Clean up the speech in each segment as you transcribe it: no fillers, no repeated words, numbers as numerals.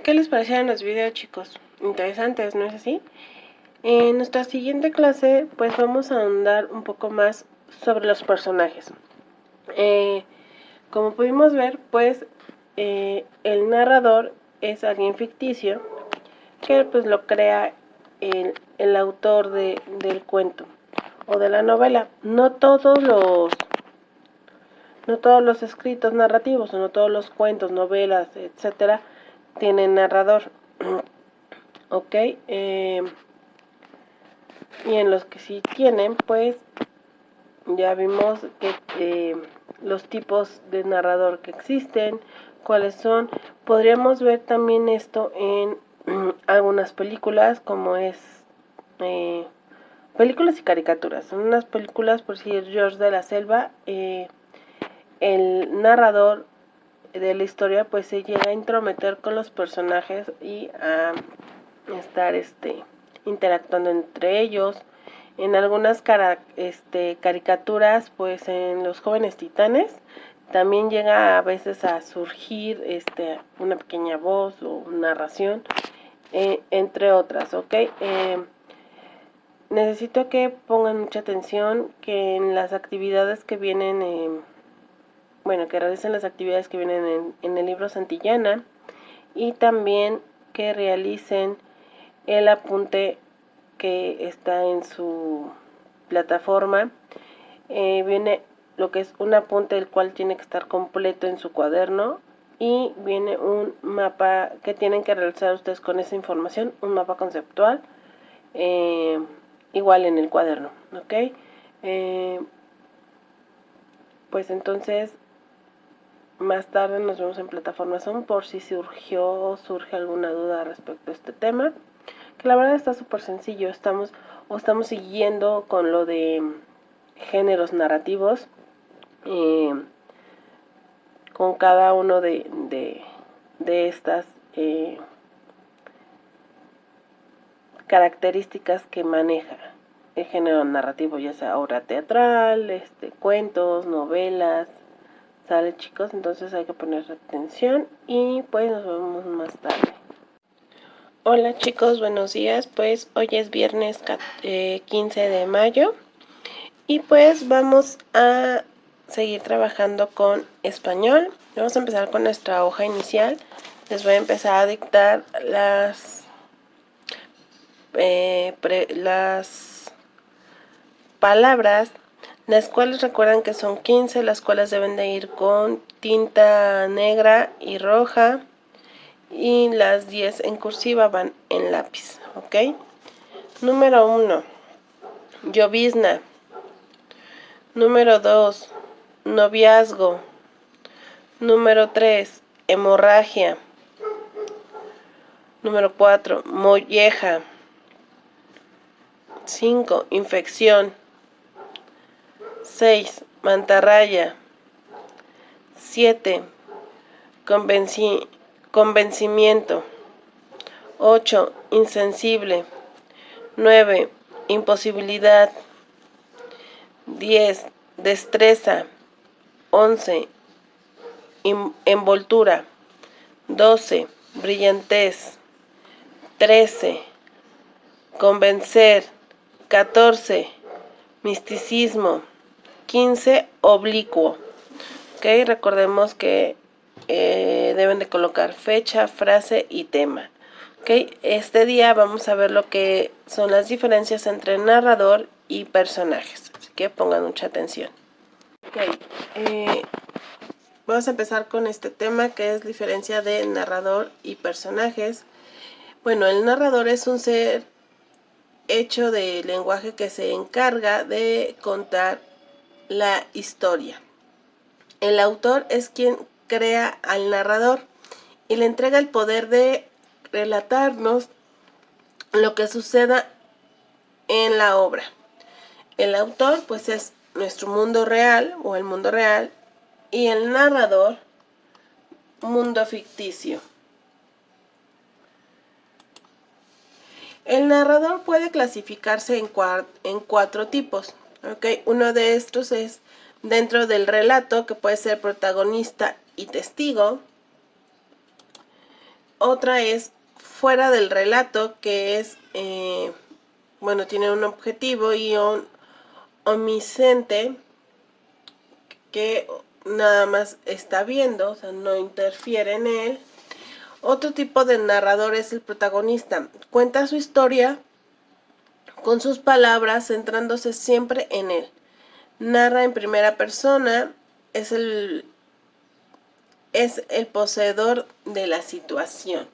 ¿Qué les parecieron los videos, chicos? Interesantes, ¿no es así? En nuestra siguiente clase, pues vamos a ahondar un poco más sobre los personajes. Como pudimos ver, pues el narrador es alguien ficticio que pues lo crea el autor del cuento o de la novela. No todos los escritos narrativos, o no todos los cuentos, novelas, etcétera, tienen narrador. Ok, y en los que sí tienen, pues ya vimos que los tipos de narrador que existen, cuáles son. Podríamos ver también esto en algunas películas, como es películas y caricaturas. Son unas películas, por decir, George de la Selva, el narrador de la historia pues se llega a intrometer con los personajes y a estar interactuando entre ellos. En algunas caricaturas, pues en Los Jóvenes Titanes también llega a veces a surgir una pequeña voz o narración, entre otras, ¿ok? Necesito que pongan mucha atención, que en las actividades que vienen, que realicen las actividades que vienen en el libro Santillana, y también que realicen el apunte que está en su plataforma. Viene lo que es un apunte, el cual tiene que estar completo en su cuaderno, y viene un mapa que tienen que realizar ustedes con esa información, un mapa conceptual, igual en el cuaderno, ¿ok? Pues entonces más tarde nos vemos en plataforma Zoom por si surge alguna duda respecto a este tema, que la verdad está súper sencillo. Estamos siguiendo con lo de géneros narrativos, con cada uno de estas características que maneja el género narrativo, ya sea obra teatral, cuentos, novelas. ¿Sale, chicos? Entonces hay que poner atención y pues nos vemos más tarde. Hola, chicos, buenos días. Pues hoy es viernes 15 de mayo y pues vamos a seguir trabajando con español. Vamos a empezar con nuestra hoja inicial. Les voy a empezar a dictar las palabras, las cuales recuerdan que son 15, las cuales deben de ir con tinta negra y roja, y las 10 en cursiva van en lápiz, ¿ok? Número 1, llovizna. Número 2, noviazgo. Número 3, hemorragia. Número 4, molleja. 5, infección. 6, mantarraya. 7, convencimiento. 8, insensible. 9, imposibilidad. 10, destreza. 11, envoltura. 12, brillantez. 13, convencer. 14, misticismo. 15, oblicuo. Ok, recordemos que deben de colocar fecha, frase y tema. Ok, este día vamos a ver lo que son las diferencias entre narrador y personajes. Así que pongan mucha atención. Ok, vamos a empezar con este tema, que es diferencia de narrador y personajes. Bueno, el narrador es un ser hecho de lenguaje que se encarga de contar la historia. El autor es quien crea al narrador y le entrega el poder de relatarnos lo que suceda en la obra. El autor pues es nuestro mundo real o el mundo real, y el narrador mundo ficticio. El narrador puede clasificarse en cuatro tipos. ¿Okay? Uno de estos es dentro del relato, que puede ser protagonista y testigo. Otra es fuera del relato, que es, bueno, tiene un objetivo, y un omisente, que nada más está viendo, o sea, no interfiere en él. Otro tipo de narrador es el protagonista. Cuenta su historia con sus palabras, centrándose siempre en él. Narra en primera persona, es el poseedor de la situación.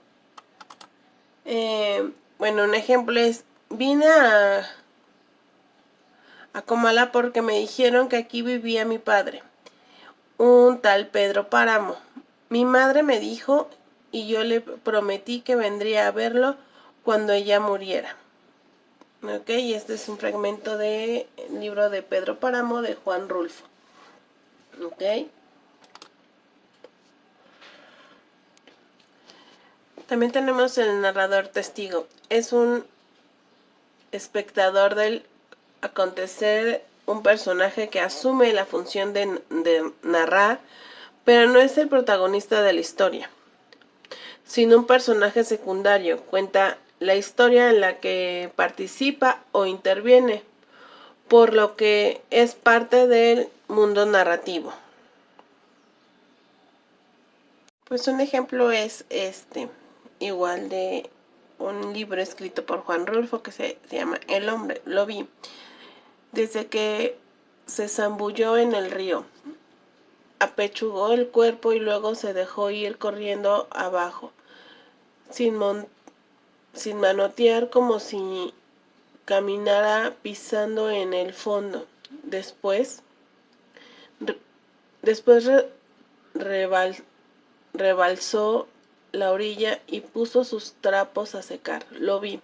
Bueno, un ejemplo es: vine a Comala porque me dijeron que aquí vivía mi padre, un tal Pedro Páramo. Mi madre me dijo y yo le prometí que vendría a verlo cuando ella muriera. Ok, y este es un fragmento del libro de Pedro Páramo de Juan Rulfo. Ok. También tenemos el narrador testigo. Es un espectador del acontecer, un personaje que asume la función de narrar, pero no es el protagonista de la historia, sino un personaje secundario. Cuenta la historia en la que participa o interviene, por lo que es parte del mundo narrativo. Pues un ejemplo es igual de un libro escrito por Juan Rulfo que se llama El hombre. Lo vi desde que se zambulló en el río, apechugó el cuerpo y luego se dejó ir corriendo abajo, sin manotear, como si caminara pisando en el fondo. Después rebalsó la orilla y puso sus trapos a secar. Lo vi,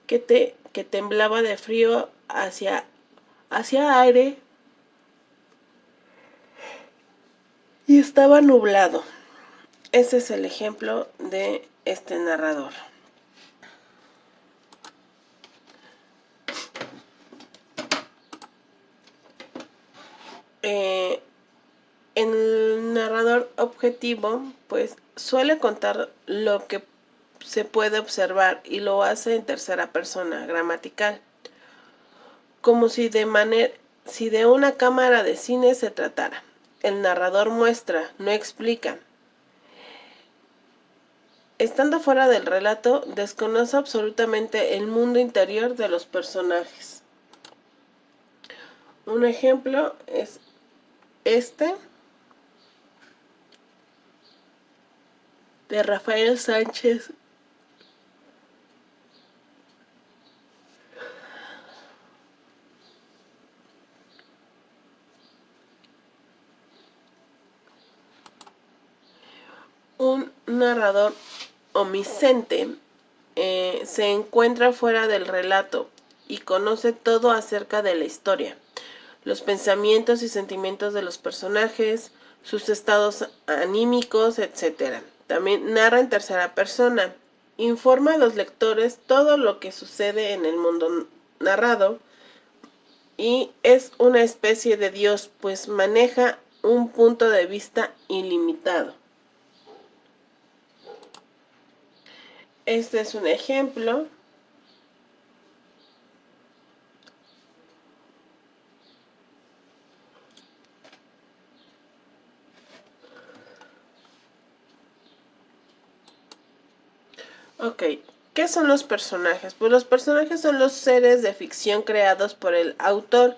que temblaba de frío hacia aire, y estaba nublado. Ese es el ejemplo de este narrador. El narrador objetivo pues suele contar lo que se puede observar y lo hace en tercera persona gramatical, como si de una cámara de cine se tratara. El narrador muestra, no explica. Estando fuera del relato, desconoce absolutamente el mundo interior de los personajes. Un ejemplo es de Rafael Sánchez. Un narrador omisente se encuentra fuera del relato y conoce todo acerca de la historia, los pensamientos y sentimientos de los personajes, sus estados anímicos, etc. También narra en tercera persona, informa a los lectores todo lo que sucede en el mundo narrado, y es una especie de Dios, pues maneja un punto de vista ilimitado. Este es un ejemplo. Ok, ¿qué son los personajes? Pues los personajes son los seres de ficción creados por el autor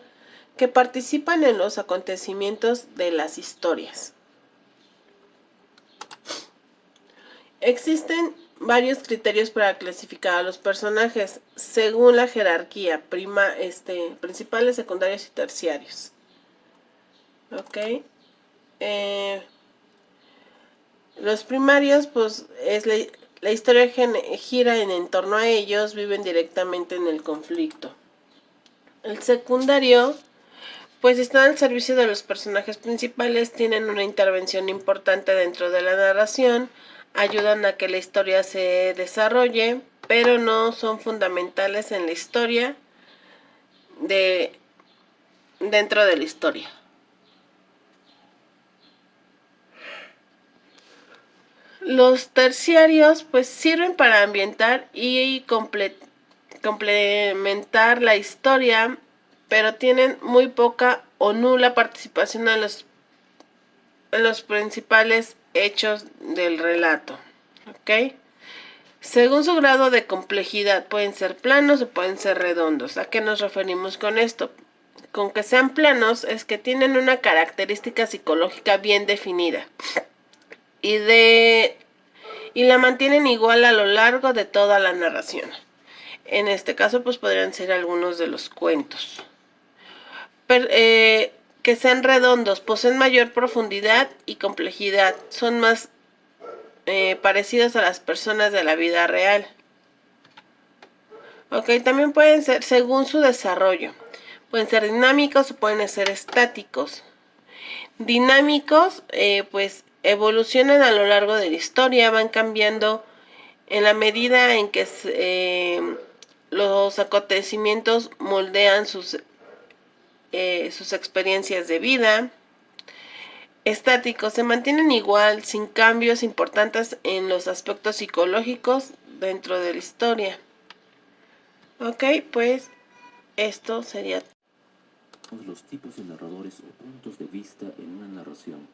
que participan en los acontecimientos de las historias. Existen varios criterios para clasificar a los personajes según la jerarquía, principales, secundarios y terciarios. Ok. Los primarios, pues es la historia gira en torno a ellos, viven directamente en el conflicto. El secundario, pues están al servicio de los personajes principales, tienen una intervención importante dentro de la narración, ayudan a que la historia se desarrolle, pero no son fundamentales en la historia dentro de la historia. Los terciarios pues sirven para ambientar y complementar la historia, pero tienen muy poca o nula participación en los principales hechos del relato. ¿Ok? Según su grado de complejidad, pueden ser planos o pueden ser redondos. ¿A qué nos referimos con esto? Con que sean planos es que tienen una característica psicológica bien definida y la mantienen igual a lo largo de toda la narración. En este caso, pues podrían ser algunos de los cuentos. Que sean redondos, poseen mayor profundidad y complejidad, son más parecidos a las personas de la vida real. Ok, también pueden ser según su desarrollo. Pueden ser dinámicos o pueden ser estáticos. Dinámicos, pues evolucionan a lo largo de la historia, van cambiando en la medida en que los acontecimientos moldean sus experiencias de vida. Estáticos, se mantienen igual, sin cambios importantes en los aspectos psicológicos dentro de la historia. Ok, pues esto sería los tipos de narradores o puntos de vista en una narración.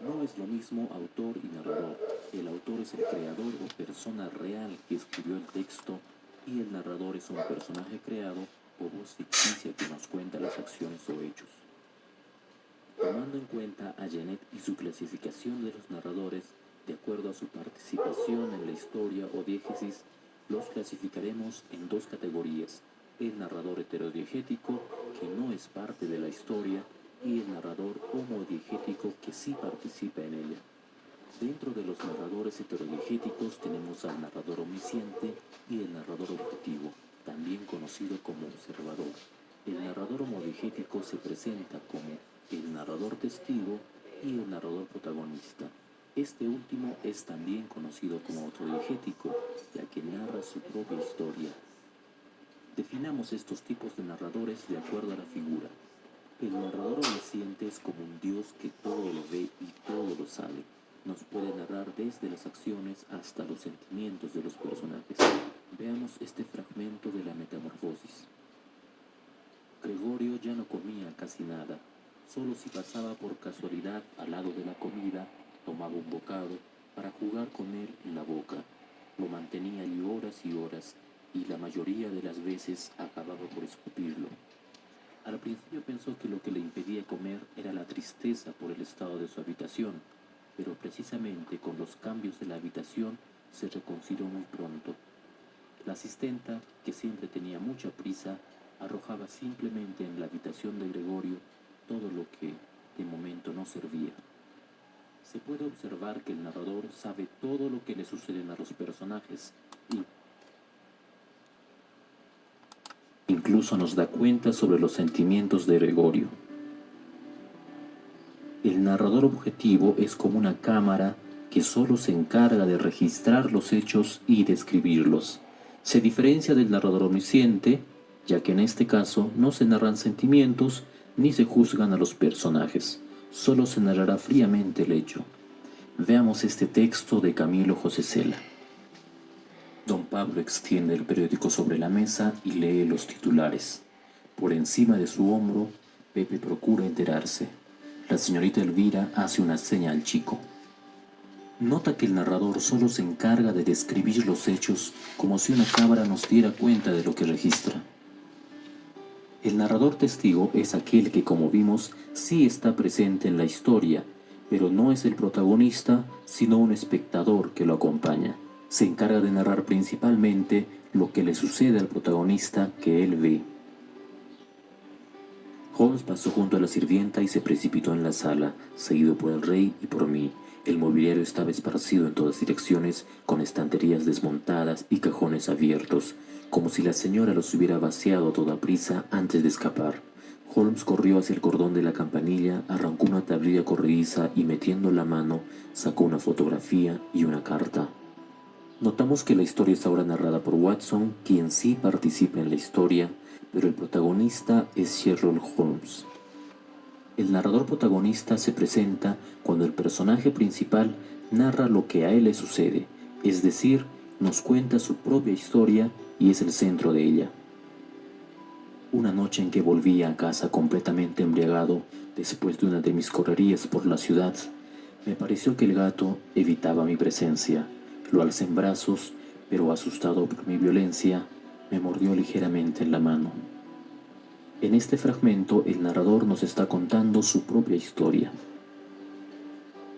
No es lo mismo autor y narrador. El autor es el creador o persona real que escribió el texto y el narrador es un personaje creado o voz ficticia que nos cuenta las acciones o hechos. Tomando en cuenta a Genet y su clasificación de los narradores, de acuerdo a su participación en la historia o diégesis, los clasificaremos en dos categorías: el narrador heterodiegético, que no es parte de la historia, y el narrador homodiegético, que sí participa en ella. Dentro de los narradores heterodiegéticos tenemos al narrador omnisciente y el narrador objetivo, también conocido como observador. El narrador homodiegético se presenta como el narrador testigo y el narrador protagonista. Este último es también conocido como autodiegético, ya que narra su propia historia. Definamos estos tipos de narradores de acuerdo a la figura. El narrador omnisciente es como un Dios que todo lo ve y todo lo sabe. Nos puede narrar desde las acciones hasta los sentimientos de los personajes. Veamos este fragmento de la Metamorfosis. Gregorio ya no comía casi nada. Solo si pasaba por casualidad al lado de la comida, tomaba un bocado para jugar con él en la boca. Lo mantenía allí horas y horas, y la mayoría de las veces acababa por escupirlo. Al principio pensó que lo que le impedía comer era la tristeza por el estado de su habitación, pero precisamente con los cambios de la habitación se reconcilió muy pronto. La asistenta, que siempre tenía mucha prisa, arrojaba simplemente en la habitación de Gregorio todo lo que de momento no servía. Se puede observar que el narrador sabe todo lo que le suceden a los personajes y incluso nos da cuenta sobre los sentimientos de Gregorio. El narrador objetivo es como una cámara que solo se encarga de registrar los hechos y describirlos. Se diferencia del narrador omnisciente, ya que en este caso no se narran sentimientos ni se juzgan a los personajes, solo se narrará fríamente el hecho. Veamos este texto de Camilo José Cela. Don Pablo extiende el periódico sobre la mesa y lee los titulares. Por encima de su hombro, Pepe procura enterarse. La señorita Elvira hace una seña al chico. Nota que el narrador solo se encarga de describir los hechos como si una cámara nos diera cuenta de lo que registra. El narrador testigo es aquel que, como vimos, sí está presente en la historia, pero no es el protagonista, sino un espectador que lo acompaña. Se encarga de narrar principalmente lo que le sucede al protagonista que él ve. Holmes pasó junto a la sirvienta y se precipitó en la sala, seguido por el rey y por mí. El mobiliario estaba esparcido en todas direcciones, con estanterías desmontadas y cajones abiertos, como si la señora los hubiera vaciado a toda prisa antes de escapar. Holmes corrió hacia el cordón de la campanilla, arrancó una tablilla corrediza y, metiendo la mano, sacó una fotografía y una carta. Notamos que la historia está ahora narrada por Watson, quien sí participa en la historia, pero el protagonista es Sherlock Holmes. El narrador protagonista se presenta cuando el personaje principal narra lo que a él le sucede, es decir, nos cuenta su propia historia y es el centro de ella. Una noche en que volví a casa completamente embriagado después de una de mis correrías por la ciudad, me pareció que el gato evitaba mi presencia. Lo alcé en brazos, pero asustado por mi violencia, me mordió ligeramente en la mano. En este fragmento, el narrador nos está contando su propia historia.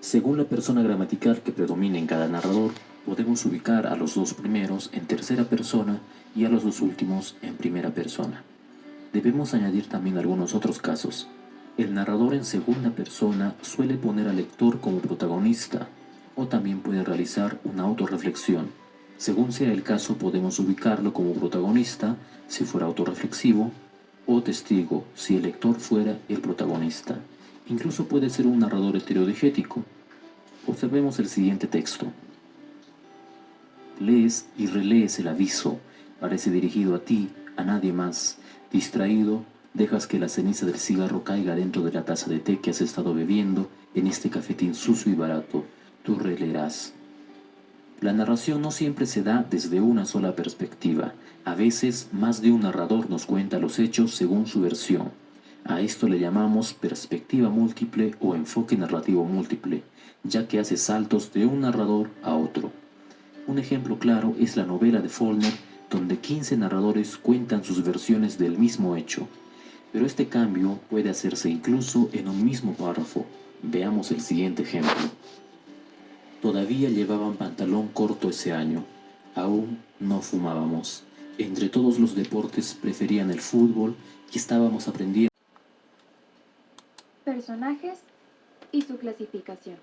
Según la persona gramatical que predomina en cada narrador, podemos ubicar a los dos primeros en tercera persona y a los dos últimos en primera persona. Debemos añadir también algunos otros casos. El narrador en segunda persona suele poner al lector como protagonista, o también puede realizar una autorreflexión. Según sea el caso, podemos ubicarlo como protagonista si fuera autorreflexivo, o testigo si el lector fuera el protagonista. Incluso puede ser un narrador heterodigético. Observemos el siguiente texto. Lees y relees el aviso. Parece dirigido a ti, a nadie más. Distraído, dejas que la ceniza del cigarro caiga dentro de la taza de té que has estado bebiendo en este cafetín sucio y barato. Tú releerás. La narración no siempre se da desde una sola perspectiva. A veces, más de un narrador nos cuenta los hechos según su versión. A esto le llamamos perspectiva múltiple o enfoque narrativo múltiple, ya que hace saltos de un narrador a otro. Un ejemplo claro es la novela de Faulkner, donde 15 narradores cuentan sus versiones del mismo hecho. Pero este cambio puede hacerse incluso en un mismo párrafo. Veamos el siguiente ejemplo. Todavía llevaban pantalón corto ese año. Aún no fumábamos. Entre todos los deportes preferían el fútbol y estábamos aprendiendo. Personajes y su clasificación.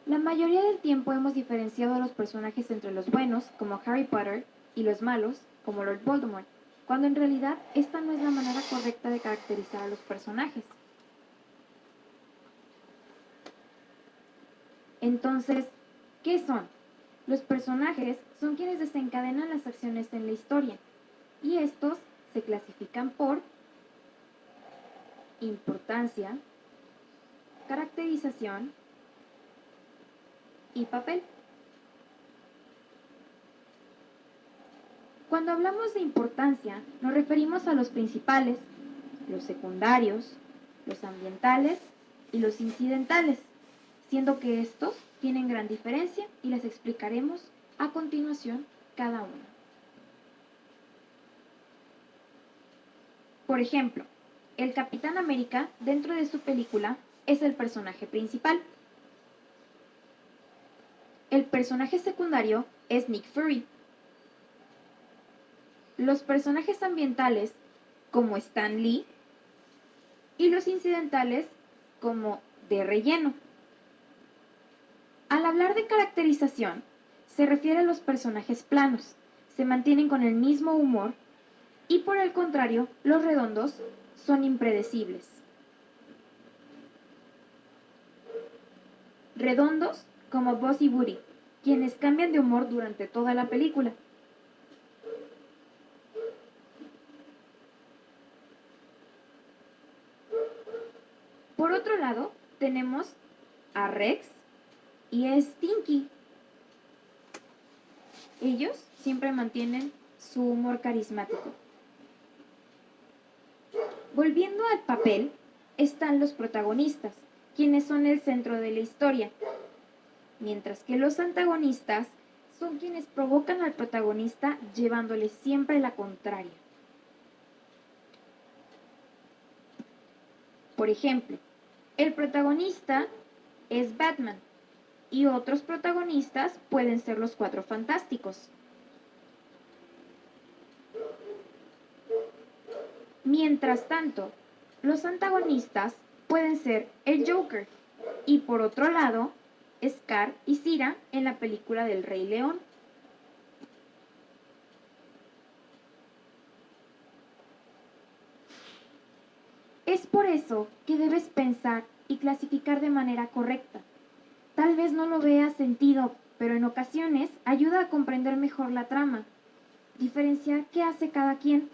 La mayoría del tiempo hemos diferenciado a los personajes entre los buenos, como Harry Potter, y los malos, como Lord Voldemort, cuando en realidad esta no es la manera correcta de caracterizar a los personajes. Entonces, ¿qué son? Los personajes son quienes desencadenan las acciones en la historia, y estos se clasifican por importancia, caracterización y papel. Cuando hablamos de importancia, nos referimos a los principales, los secundarios, los ambientales y los incidentales, siendo que estos tienen gran diferencia y les explicaremos a continuación cada uno. Por ejemplo, el Capitán América dentro de su película es el personaje principal. El personaje secundario es Nick Fury. Los personajes ambientales como Stan Lee y los incidentales como de relleno. Al hablar de caracterización, se refiere a los personajes planos, se mantienen con el mismo humor y por el contrario, los redondos son impredecibles. Redondos como Buzz y Woody, quienes cambian de humor durante toda la película. Por otro lado, tenemos a Rex y a Stinky. Ellos siempre mantienen su humor carismático. Volviendo al papel, están los protagonistas, quienes son el centro de la historia, mientras que los antagonistas son quienes provocan al protagonista llevándole siempre la contraria. Por ejemplo, el protagonista es Batman y otros protagonistas pueden ser los Cuatro Fantásticos. Mientras tanto, los antagonistas pueden ser el Joker y por otro lado, Scar y Cira en la película del Rey León. Es por eso que debes pensar y clasificar de manera correcta. Tal vez no lo veas sentido, pero en ocasiones ayuda a comprender mejor la trama, diferenciar qué hace cada quien